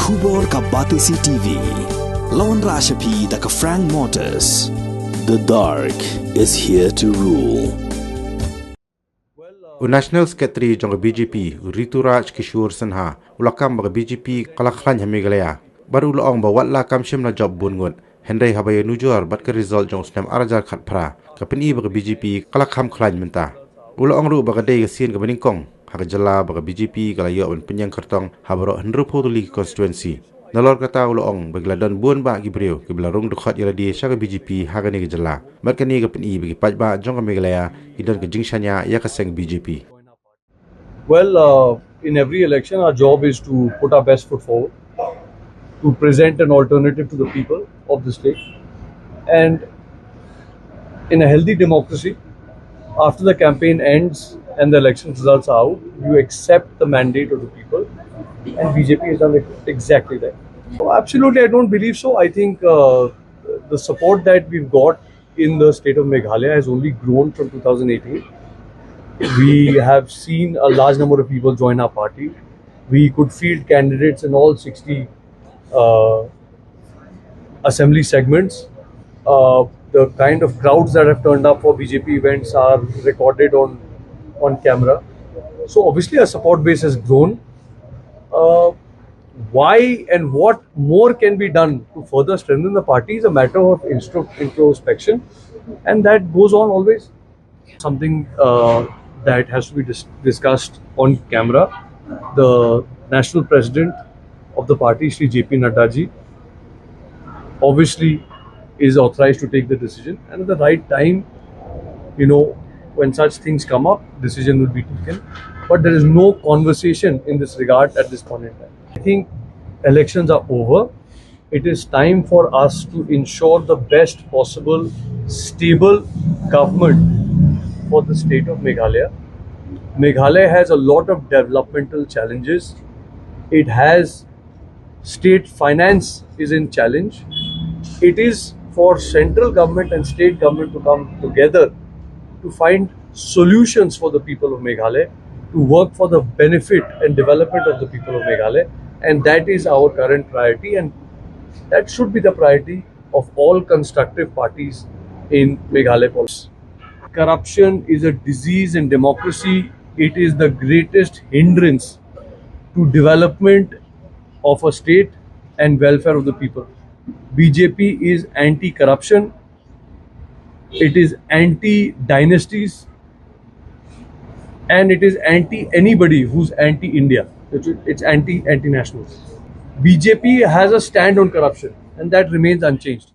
Khubor ka Batisi TV. Lawan Rashapi da ka Frank Motors. The dark is here to rule. National Secretary jong BJP Rituraj Kishore Sinha ulakam ba BJP Khlain Meghalaya baru laong ba watla kamshim na job bungut Henry habaya nujur bat ka result jong snam arajar khat phra kapini ba BJP Khlain menta ulaong ru ba kadai sien ka beningkong hakajala ba BJP kalayo ben penyang kartong habaro hendru potuli constituency nalor kata ulaong bagladon buon ba gibreu gibelarung dukhat iradi sya BJP hagani gejala mat kani kapini bagi pajba jong ka Meghalaya idon ke jingshanya ya kaseng BJP. Well, in every election, our job is to put our best foot forward, to present an alternative to the people of the state. And in a healthy democracy, after the campaign ends and the election results are out, you accept the mandate of the people. And BJP has done exactly that. So absolutely, I don't believe so. I think the support that we've got in the state of Meghalaya has only grown from 2018. We have seen a large number of people join our party. We could field candidates in all 60 assembly segments. The kind of crowds that have turned up for BJP events are recorded on camera. So obviously our support base has grown. Why and what more can be done to further strengthen the party is a matter of introspection, and that goes on always. Something that has to be discussed on camera. The national president of the party, Shri JP Nadda ji, obviously is authorized to take the decision, and at the right time, when such things come up, decision will be taken. But there is no conversation in this regard at this point in time. I think elections are over. It is time for us to ensure the best possible stable government for the state of Meghalaya. Meghalaya has a lot of developmental challenges. It has state finance is in challenge. It is for central government and state government to come together to find solutions for the people of Meghalaya, to work for the benefit and development of the people of Meghalaya. And that is our current priority, and that should be the priority of all constructive parties in Meghalaya politics. Corruption is a disease in democracy. It is the greatest hindrance to development of a state and welfare of the people. BJP is anti-corruption. It is anti-dynasties. And it is anti-anybody who's anti-India. It's anti-nationals. BJP has a stand on corruption, and that remains unchanged.